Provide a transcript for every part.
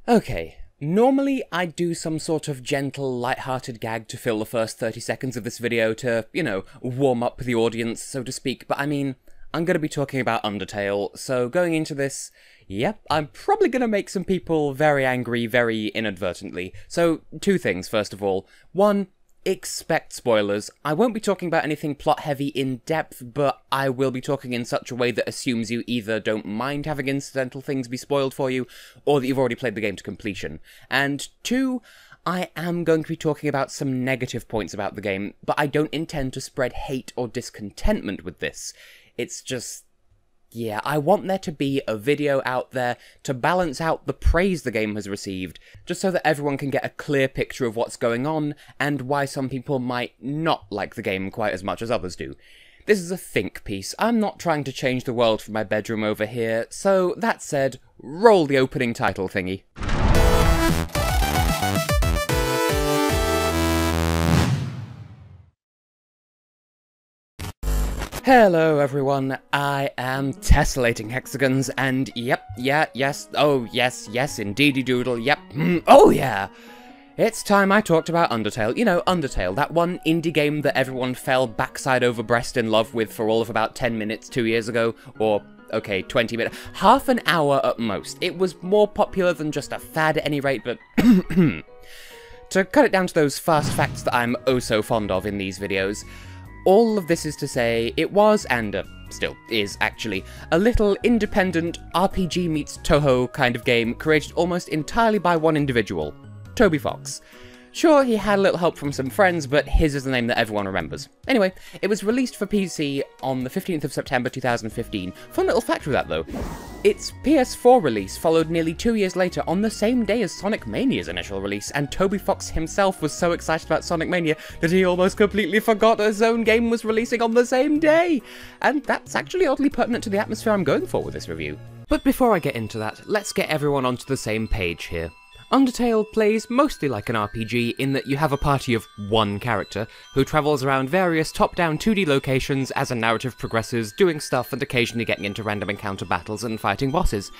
Okay, normally I'd do some sort of gentle, lighthearted gag to fill the first 30 seconds of this video to, warm up the audience, so to speak, but I mean, I'm going to be talking about Undertale, so going into this, yep, I'm probably going to make some people very angry very inadvertently. So, two things, first of all. One, expect spoilers. I won't be talking about anything plot-heavy in depth, but I will be talking in such a way that assumes you either don't mind having incidental things be spoiled for you, or that you've already played the game to completion. And two, I am going to be talking about some negative points about the game, but I don't intend to spread hate or discontentment with this. It's just, yeah, I want there to be a video out there to balance out the praise the game has received, just so that everyone can get a clear picture of what's going on, and why some people might not like the game quite as much as others do. This is a think piece. I'm not trying to change the world from my bedroom over here, so that said, roll the opening title thingy. Hello everyone, I am Tessellating Hexagons, and yes, indeedy doodle, yep, oh yeah! It's time I talked about Undertale. You know, Undertale, that one indie game that everyone fell backside over breast in love with for all of about 10 minutes 2 years ago, or, okay, 20 minutes, half an hour at most. It was more popular than just a fad at any rate, but to cut it down to those fast facts that I'm oh so fond of in these videos, all of this is to say, it was, and still is actually, a little independent RPG meets Toho kind of game created almost entirely by one individual, Toby Fox. Sure, he had a little help from some friends, but his is the name that everyone remembers. Anyway, it was released for PC on the 15th of September 2015. Fun little fact with that though. Its PS4 release followed nearly 2 years later on the same day as Sonic Mania's initial release, and Toby Fox himself was so excited about Sonic Mania that he almost completely forgot his own game was releasing on the same day! And that's actually oddly pertinent to the atmosphere I'm going for with this review. But before I get into that, let's get everyone onto the same page here. Undertale plays mostly like an RPG in that you have a party of one character, who travels around various top-down 2D locations as a narrative progresses, doing stuff and occasionally getting into random encounter battles and fighting bosses.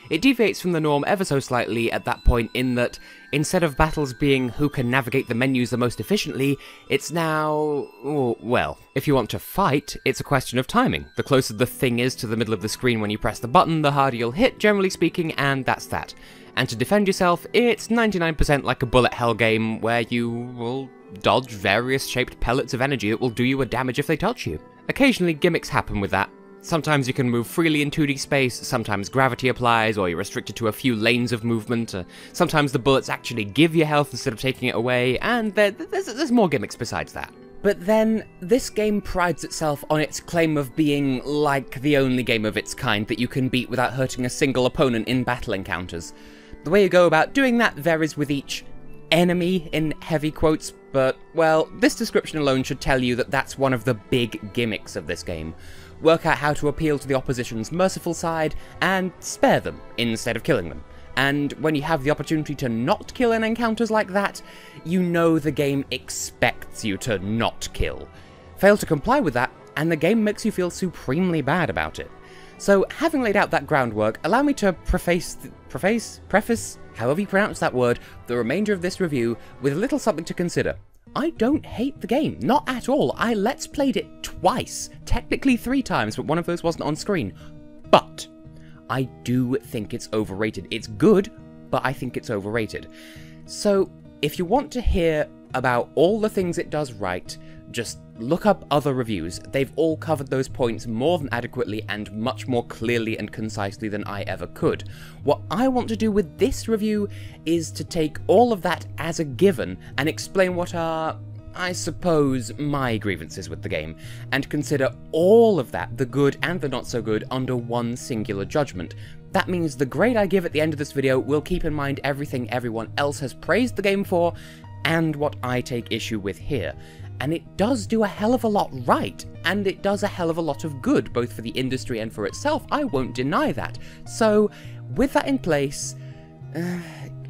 It deviates from the norm ever so slightly at that point in that, instead of battles being who can navigate the menus the most efficiently, it's now, well, if you want to fight, it's a question of timing. The closer the thing is to the middle of the screen when you press the button, the harder you'll hit, generally speaking, and that's that. And to defend yourself, it's 99% like a bullet hell game where you will dodge various shaped pellets of energy that will do you a damage if they touch you. Occasionally gimmicks happen with that. Sometimes you can move freely in 2D space, sometimes gravity applies, or you're restricted to a few lanes of movement, sometimes the bullets actually give you health instead of taking it away, and there's more gimmicks besides that. But then, this game prides itself on its claim of being like the only game of its kind that you can beat without hurting a single opponent in battle encounters. The way you go about doing that varies with each enemy, in heavy quotes, but, well, this description alone should tell you that that's one of the big gimmicks of this game. Work out how to appeal to the opposition's merciful side, and spare them, instead of killing them. And when you have the opportunity to not kill in encounters like that, you know the game expects you to not kill. Fail to comply with that, and the game makes you feel supremely bad about it. So, having laid out that groundwork, allow me to preface, however you pronounce that word, the remainder of this review with a little something to consider. I don't hate the game, not at all. I let's played it twice, technically 3 times, but one of those wasn't on screen. But I do think it's overrated. It's good, but I think it's overrated. So, if you want to hear about all the things it does right, just look up other reviews. They've all covered those points more than adequately and much more clearly and concisely than I ever could. What I want to do with this review is to take all of that as a given and explain what are, I suppose, my grievances with the game, and consider all of that, the good and the not so good, under one singular judgment. That means the grade I give at the end of this video will keep in mind everything everyone else has praised the game for, and what I take issue with here. And it does do a hell of a lot right, and it does a hell of a lot of good, both for the industry and for itself, I won't deny that. So, with that in place,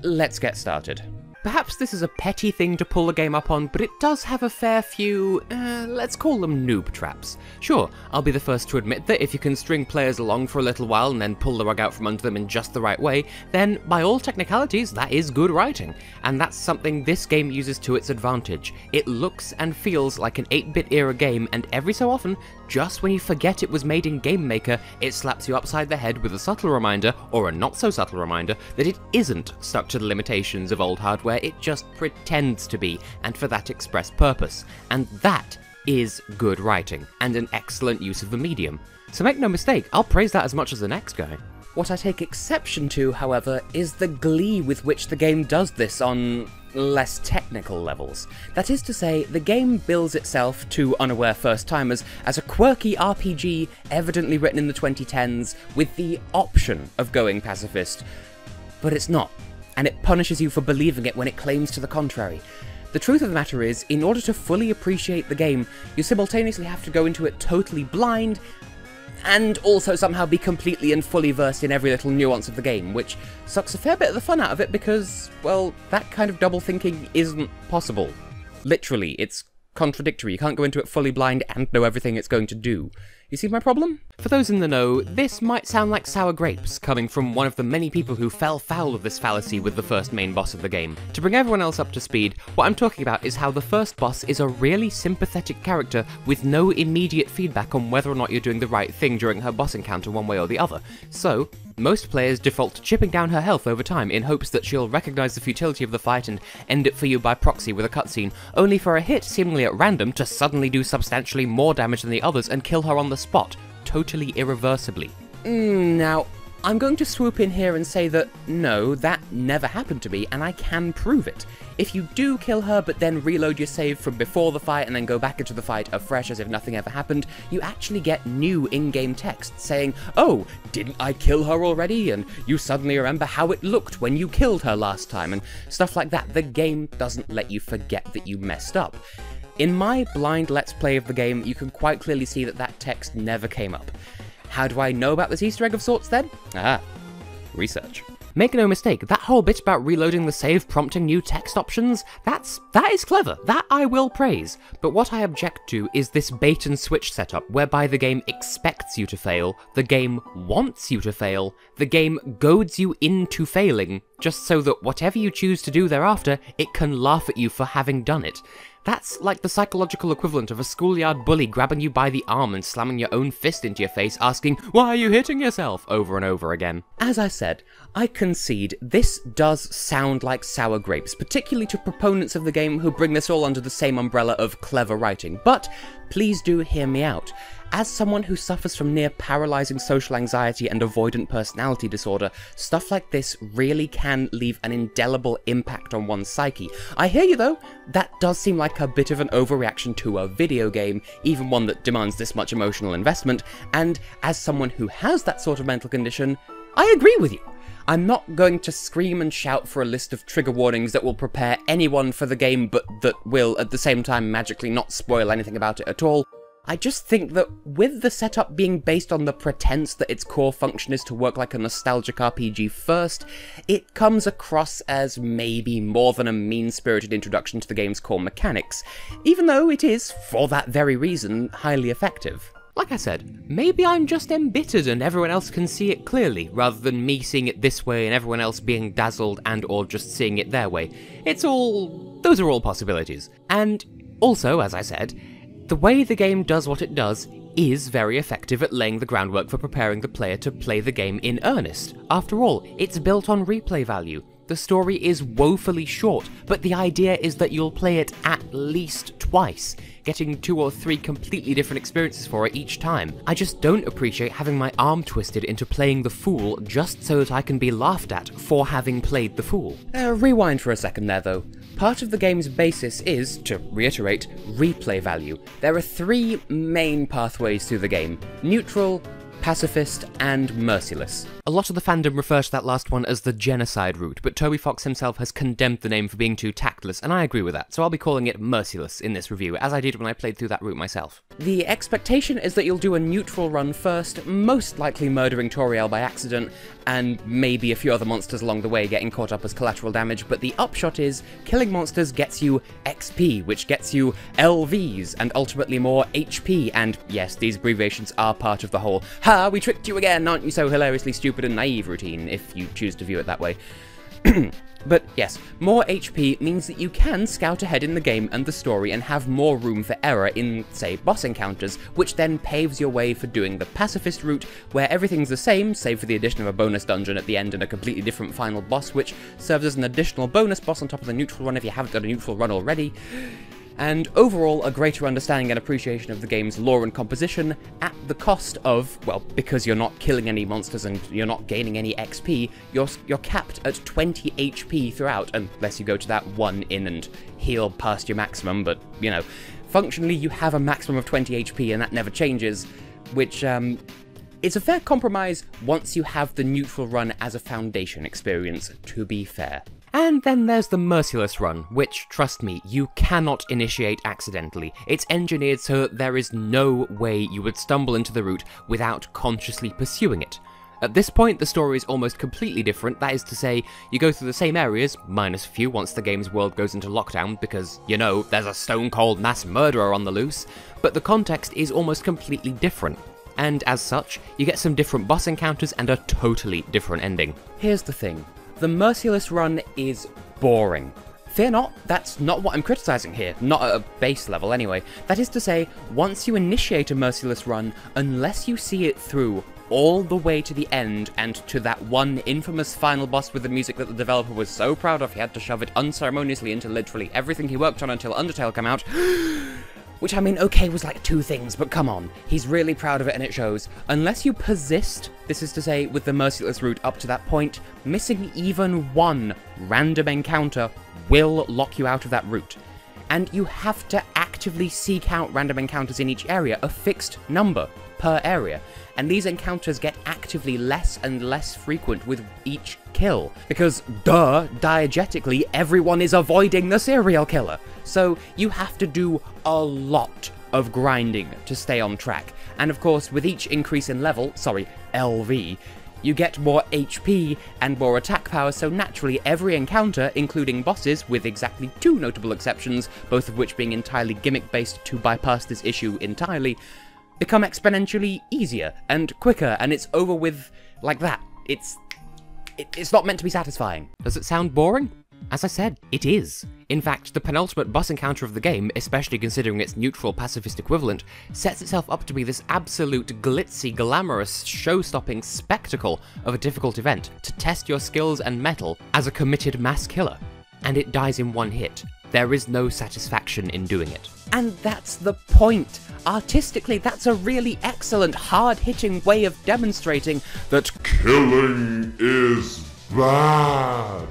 let's get started. perhaps this is a petty thing to pull a game up on, but it does have a fair few, let's call them noob traps. Sure, I'll be the first to admit that if you can string players along for a little while and then pull the rug out from under them in just the right way, then by all technicalities, that is good writing. And that's something this game uses to its advantage. It looks and feels like an 8-bit era game, and every so often, just when you forget it was made in Game Maker, it slaps you upside the head with a subtle reminder, or a not so subtle reminder, that it isn't stuck to the limitations of old hardware, it just pretends to be, and for that express purpose. And that is good writing, and an excellent use of the medium. So make no mistake, I'll praise that as much as the next guy. What I take exception to, however, is the glee with which the game does this on less technical levels. That is to say, the game bills itself to unaware first-timers as a quirky RPG evidently written in the 2010s with the option of going pacifist, but it's not, and it punishes you for believing it when it claims to the contrary. The truth of the matter is, in order to fully appreciate the game, you simultaneously have to go into it totally blind, and also somehow be completely and fully versed in every little nuance of the game, which sucks a fair bit of the fun out of it because, well, that kind of double thinking isn't possible. Literally, it's contradictory. You can't go into it fully blind and know everything it's going to do. You see my problem? For those in the know, this might sound like sour grapes, coming from one of the many people who fell foul of this fallacy with the first main boss of the game. To bring everyone else up to speed, what I'm talking about is how the first boss is a really sympathetic character with no immediate feedback on whether or not you're doing the right thing during her boss encounter one way or the other. So, most players default to chipping down her health over time in hopes that she'll recognise the futility of the fight and end it for you by proxy with a cutscene, only for a hit seemingly at random to suddenly do substantially more damage than the others and kill her on the spot, totally irreversibly. Now, I'm going to swoop in here and say that no, that never happened to me, and I can prove it. If you do kill her but then reload your save from before the fight and then go back into the fight afresh as if nothing ever happened, you actually get new in-game text saying, oh, didn't I kill her already? And you suddenly remember how it looked when you killed her last time, and stuff like that. The game doesn't let you forget that you messed up. In my blind Let's Play of the game, you can quite clearly see that that text never came up. How do I know about this Easter egg of sorts then? Research. Make no mistake, that whole bit about reloading the save prompting new text options, that is clever, that I will praise. But what I object to is this bait and switch setup whereby the game expects you to fail, the game wants you to fail, the game goads you into failing, just so that whatever you choose to do thereafter, it can laugh at you for having done it. That's like the psychological equivalent of a schoolyard bully grabbing you by the arm and slamming your own fist into your face, asking, "Why are you hitting yourself?" over and over again. As I said, I concede this does sound like sour grapes, particularly to proponents of the game who bring this all under the same umbrella of clever writing, but please do hear me out. As someone who suffers from near paralysing social anxiety and avoidant personality disorder, stuff like this really can leave an indelible impact on one's psyche. I hear you though, that does seem like a bit of an overreaction to a video game, even one that demands this much emotional investment, and as someone who has that sort of mental condition, I agree with you. I'm not going to scream and shout for a list of trigger warnings that will prepare anyone for the game, but that will at the same time magically not spoil anything about it at all. I just think that with the setup being based on the pretense that its core function is to work like a nostalgic RPG first, it comes across as maybe more than a mean-spirited introduction to the game's core mechanics, even though it is, for that very reason, highly effective. Like I said, maybe I'm just embittered and everyone else can see it clearly, rather than me seeing it this way and everyone else being dazzled and or just seeing it their way. Those are all possibilities. And also, as I said, the way the game does what it does is very effective at laying the groundwork for preparing the player to play the game in earnest. After all, it's built on replay value. The story is woefully short, but the idea is that you'll play it at least twice, getting 2 or 3 completely different experiences for it each time. I just don't appreciate having my arm twisted into playing the fool just so that I can be laughed at for having played the fool. Rewind for a second there though. Part of the game's basis is, to reiterate, replay value. There are 3 main pathways through the game: neutral, pacifist, and merciless. A lot of the fandom refer to that last one as the genocide route, but Toby Fox himself has condemned the name for being too tactless, and I agree with that, so I'll be calling it Merciless in this review, as I did when I played through that route myself. The expectation is that you'll do a neutral run first, most likely murdering Toriel by accident, and maybe a few other monsters along the way getting caught up as collateral damage, but the upshot is, killing monsters gets you XP, which gets you LVs, and ultimately more HP, and yes, these abbreviations are part of the whole, "Ha, we tricked you again, aren't you so hilariously stupid and naive" routine, if you choose to view it that way. But yes, more HP means that you can scout ahead in the game and the story and have more room for error in, say, boss encounters, which then paves your way for doing the pacifist route, where everything's the same, save for the addition of a bonus dungeon at the end and a completely different final boss, which serves as an additional bonus boss on top of the neutral run if you haven't done a neutral run already. And overall, a greater understanding and appreciation of the game's lore and composition at the cost of, well, because you're not killing any monsters and you're not gaining any XP, you're capped at 20 HP throughout, unless you go to that one inn and heal past your maximum, but, you know, functionally you have a maximum of 20 HP and that never changes, which, it's a fair compromise once you have the neutral run as a foundation experience, to be fair. And then there's the Merciless Run, which, trust me, you cannot initiate accidentally. It's engineered so that there is no way you would stumble into the route without consciously pursuing it. At this point, the story is almost completely different, that is to say, you go through the same areas, minus a few once the game's world goes into lockdown, because, you know, there's a stone-cold mass murderer on the loose, but the context is almost completely different. And as such, you get some different boss encounters and a totally different ending. Here's the thing. The Merciless Run is boring. Fear not, that's not what I'm criticizing here, not at a base level anyway. That is to say, once you initiate a Merciless Run, unless you see it through all the way to the end and to that one infamous final boss with the music that the developer was so proud of he had to shove it unceremoniously into literally everything he worked on until Undertale came out, which, I mean, okay, was like 2 things, but come on, he's really proud of it and it shows. Unless you persist, this is to say, with the Merciless route up to that point, missing even one random encounter will lock you out of that route. And you have to actively seek out random encounters in each area, a fixed number per area. And these encounters get actively less and less frequent with each kill. Because, duh, diegetically, everyone is avoiding the serial killer. So you have to do a lot of grinding to stay on track. And of course, with each increase in level, LV, you get more HP and more attack power, so naturally every encounter, including bosses, with exactly 2 notable exceptions, both of which being entirely gimmick-based to bypass this issue entirely, become exponentially easier and quicker, and it's over with like that. It's not meant to be satisfying. Does it sound boring? As I said, it is. In fact, the penultimate boss encounter of the game, especially considering its neutral pacifist equivalent, sets itself up to be this absolute glitzy, glamorous, show-stopping spectacle of a difficult event to test your skills and mettle as a committed mass killer. And it dies in one hit. There is no satisfaction in doing it. And that's the point. Artistically, that's a really excellent, hard-hitting way of demonstrating that killing is bad.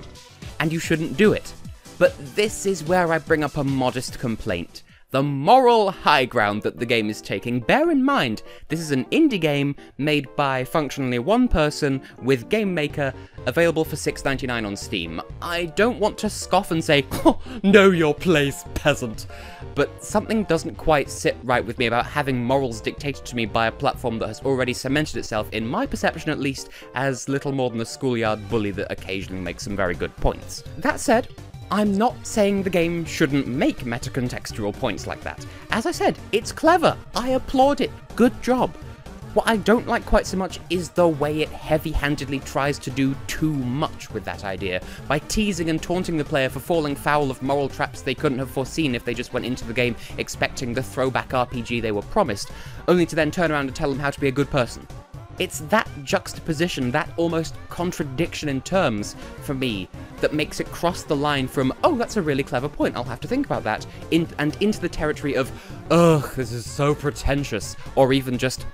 And you shouldn't do it. But this is where I bring up a modest complaint. The moral high ground that the game is taking. Bear in mind, this is an indie game made by functionally one person with Game Maker, available for $6.99 on Steam. I don't want to scoff and say, oh, know your place, peasant. But something doesn't quite sit right with me about having morals dictated to me by a platform that has already cemented itself, in my perception at least, as little more than a schoolyard bully that occasionally makes some very good points. That said, I'm not saying the game shouldn't make metacontextual points like that. As I said, it's clever. I applaud it. Good job. What I don't like quite so much is the way it heavy-handedly tries to do too much with that idea, by teasing and taunting the player for falling foul of moral traps they couldn't have foreseen if they just went into the game expecting the throwback RPG they were promised, only to then turn around and tell them how to be a good person. It's that juxtaposition, that almost contradiction in terms, for me, that makes it cross the line from, oh, that's a really clever point, I'll have to think about that, and into the territory of, ugh, this is so pretentious, or even just,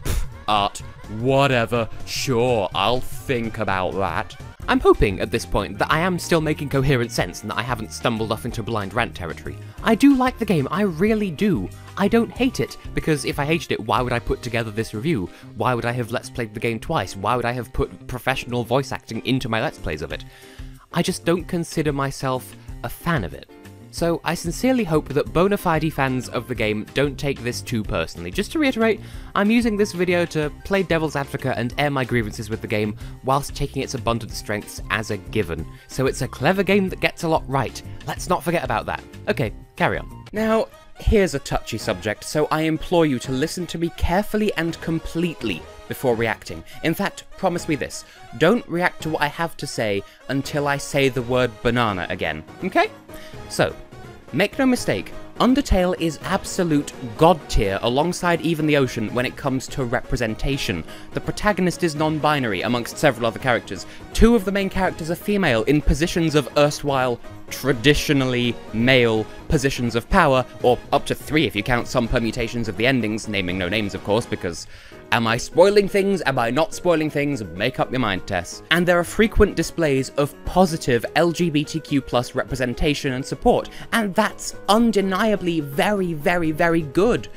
art, whatever, sure, I'll think about that. I'm hoping at this point that I am still making coherent sense and that I haven't stumbled off into blind rant territory. I do like the game, I really do. I don't hate it, because if I hated it, why would I put together this review? Why would I have Let's Played the game twice? Why would I have put professional voice acting into my Let's Plays of it? I just don't consider myself a fan of it. So I sincerely hope that bona fide fans of the game don't take this too personally. Just to reiterate, I'm using this video to play devil's advocate and air my grievances with the game, whilst taking its abundant strengths as a given. So it's a clever game that gets a lot right. Let's not forget about that. Okay, carry on. Now, here's a touchy subject, so I implore you to listen to me carefully and completely before reacting. In fact, promise me this, don't react to what I have to say until I say the word banana again, okay? So, make no mistake, Undertale is absolute god tier alongside even the ocean when it comes to representation. The protagonist is non-binary amongst several other characters. 2 of the main characters are female in positions of erstwhile traditionally male positions of power, or up to 3 if you count some permutations of the endings, naming no names of course, because am I spoiling things? Am I not spoiling things? Make up your mind, Tess. And there are frequent displays of positive LGBTQ+ representation and support, and that's undeniably very, very, very good.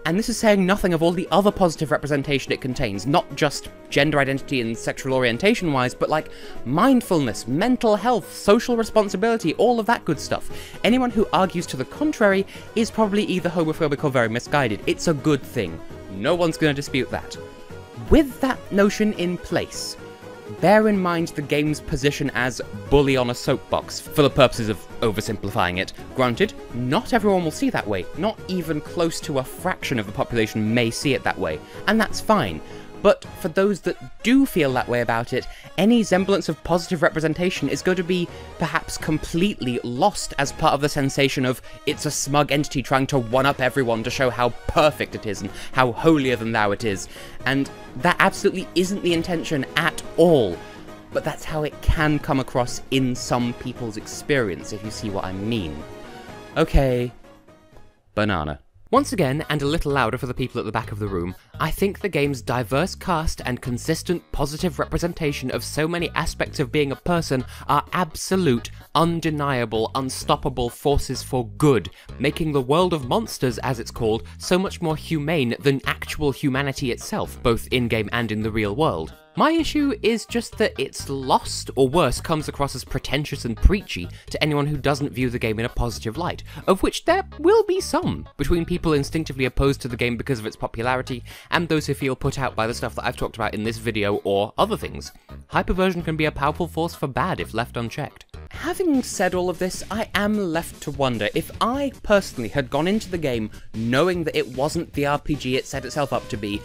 And this is saying nothing of all the other positive representation it contains, not just gender identity and sexual orientation wise, but like mindfulness, mental health, social responsibility, all of that good stuff. Anyone who argues to the contrary is probably either homophobic or very misguided. It's a good thing. No one's going to dispute that. With that notion in place, bear in mind the game's position as bully on a soapbox, for the purposes of oversimplifying it. Granted, not everyone will see that way, not even close to a fraction of the population may see it that way, and that's fine. But for those that do feel that way about it, any semblance of positive representation is going to be perhaps completely lost as part of the sensation of it's a smug entity trying to one-up everyone to show how perfect it is and how holier-than-thou it is. And that absolutely isn't the intention at all. But that's how it can come across in some people's experience, if you see what I mean. Okay, banana. Once again, and a little louder for the people at the back of the room, I think the game's diverse cast and consistent positive representation of so many aspects of being a person are absolute, undeniable, unstoppable forces for good, making the world of monsters, as it's called, so much more humane than actual humanity itself, both in-game and in the real world. My issue is just that it's lost, or worse, comes across as pretentious and preachy to anyone who doesn't view the game in a positive light, of which there will be some, between people instinctively opposed to the game because of its popularity, and those who feel put out by the stuff that I've talked about in this video or other things. Hyperversion can be a powerful force for bad if left unchecked. Having said all of this, I am left to wonder if I personally had gone into the game knowing that it wasn't the RPG it set itself up to be,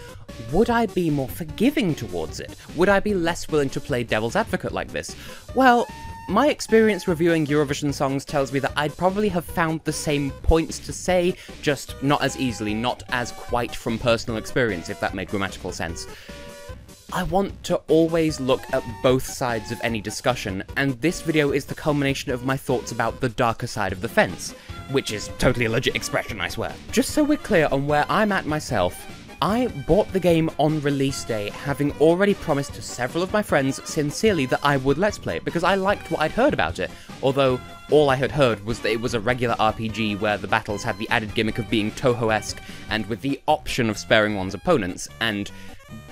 would I be more forgiving towards it? Would I be less willing to play devil's advocate like this? Well, my experience reviewing Eurovision songs tells me that I'd probably have found the same points to say, just not as easily, not as quite from personal experience, if that made grammatical sense. I want to always look at both sides of any discussion, and this video is the culmination of my thoughts about the darker side of the fence, which is totally a legit expression, I swear. Just so we're clear on where I'm at myself, I bought the game on release day, having already promised to several of my friends sincerely that I would Let's Play it, because I liked what I'd heard about it, although all I had heard was that it was a regular RPG where the battles had the added gimmick of being Toho-esque, and with the option of sparing one's opponents, and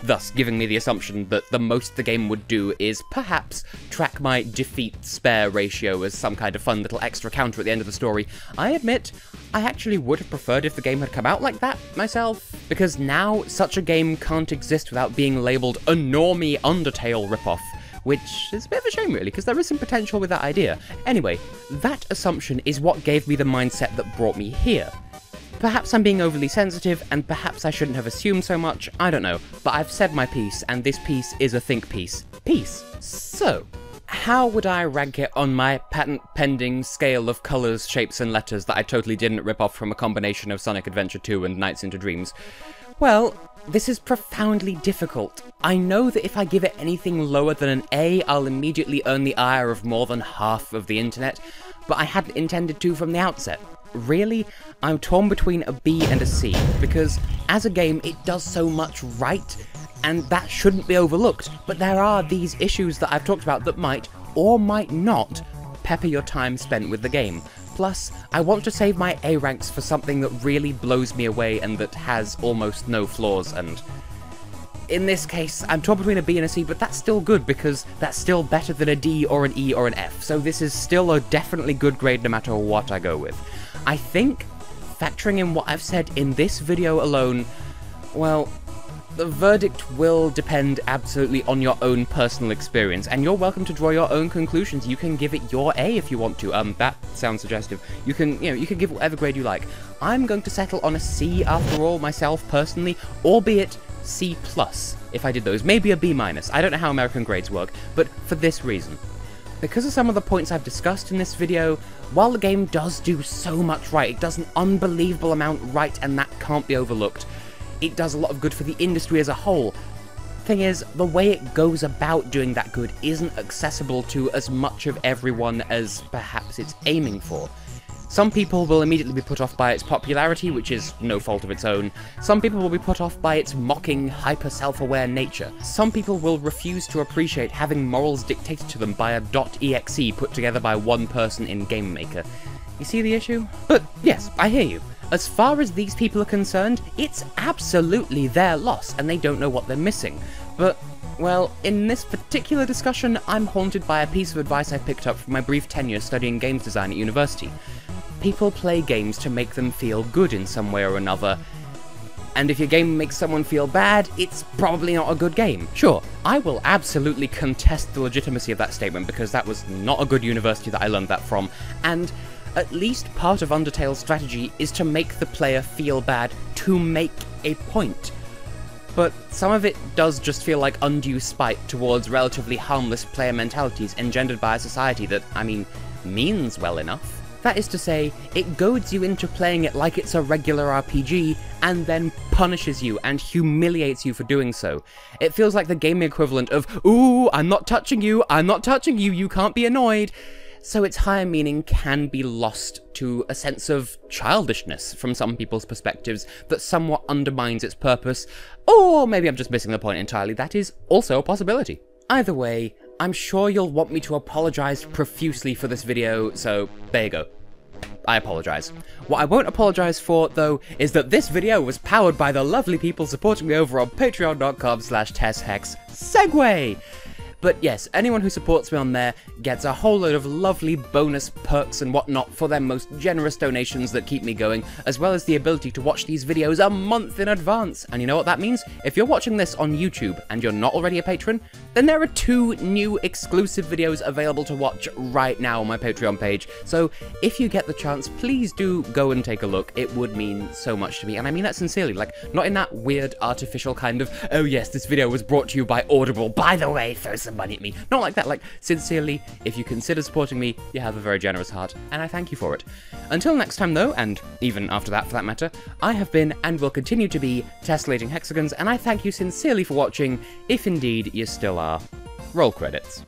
thus giving me the assumption that the most the game would do is perhaps track my defeat-spare ratio as some kind of fun little extra counter at the end of the story. I admit, I actually would have preferred if the game had come out like that myself, because now such a game can't exist without being labelled a normie Undertale ripoff, which is a bit of a shame really, because there is some potential with that idea. Anyway, that assumption is what gave me the mindset that brought me here. Perhaps I'm being overly sensitive, and perhaps I shouldn't have assumed so much, I don't know, but I've said my piece, and this piece is a think piece. Peace. So, how would I rank it on my patent-pending scale of colours, shapes, and letters that I totally didn't rip off from a combination of Sonic Adventure 2 and Nights into Dreams? Well, this is profoundly difficult. I know that if I give it anything lower than an A, I'll immediately earn the ire of more than half of the internet, but I hadn't intended to from the outset. really, I'm torn between a B and a C, because as a game, it does so much right, and that shouldn't be overlooked, but there are these issues that I've talked about that might, or might not, pepper your time spent with the game. Plus, I want to save my A ranks for something that really blows me away and that has almost no flaws, and in this case, I'm torn between a B and a C, but that's still good, because that's still better than a D or an E or an F, so this is still a definitely good grade no matter what I go with. I think, factoring in what I've said in this video alone, well, the verdict will depend absolutely on your own personal experience, and you're welcome to draw your own conclusions. You can give it your A if you want to. That sounds suggestive. You can give whatever grade you like. I'm going to settle on a C after all, myself, personally, albeit C+, if I did those. Maybe a B-. I don't know how American grades work, but for this reason. Because of some of the points I've discussed in this video, while the game does do so much right, it does an unbelievable amount right, and that can't be overlooked, it does a lot of good for the industry as a whole. Thing is, the way it goes about doing that good isn't accessible to as much of everyone as perhaps it's aiming for. Some people will immediately be put off by its popularity, which is no fault of its own. Some people will be put off by its mocking, hyper-self-aware nature. Some people will refuse to appreciate having morals dictated to them by a .exe put together by one person in Game Maker. You see the issue? But yes, I hear you. As far as these people are concerned, it's absolutely their loss, and they don't know what they're missing. But, well, in this particular discussion, I'm haunted by a piece of advice I picked up from my brief tenure studying games design at university. People play games to make them feel good in some way or another, and if your game makes someone feel bad, it's probably not a good game. Sure, I will absolutely contest the legitimacy of that statement, because that was not a good university that I learned that from, and at least part of Undertale's strategy is to make the player feel bad to make a point. But some of it does just feel like undue spite towards relatively harmless player mentalities engendered by a society that, means well enough. That is to say, it goads you into playing it like it's a regular RPG, and then punishes you and humiliates you for doing so. It feels like the gaming equivalent of, "Ooh, I'm not touching you, you can't be annoyed." So its higher meaning can be lost to a sense of childishness from some people's perspectives that somewhat undermines its purpose, or maybe I'm just missing the point entirely. That is also a possibility. Either way, I'm sure you'll want me to apologise profusely for this video, so there you go. I apologise. What I won't apologise for, though, is that this video was powered by the lovely people supporting me over on patreon.com/TessHex. Segue! But yes, anyone who supports me on there gets a whole load of lovely bonus perks and whatnot for their most generous donations that keep me going, as well as the ability to watch these videos a month in advance. And you know what that means? If you're watching this on YouTube and you're not already a patron, then there are 2 new exclusive videos available to watch right now on my Patreon page. So if you get the chance, please do go and take a look. It would mean so much to me, and I mean that sincerely, like, not in that weird artificial kind of, oh yes, this video was brought to you by Audible, by the way, throw some money at me. Not like that, like, sincerely, if you consider supporting me, you have a very generous heart, and I thank you for it. Until next time though, and even after that for that matter, I have been, and will continue to be, Tessellating Hexagons, and I thank you sincerely for watching, if indeed you still are. Roll credits.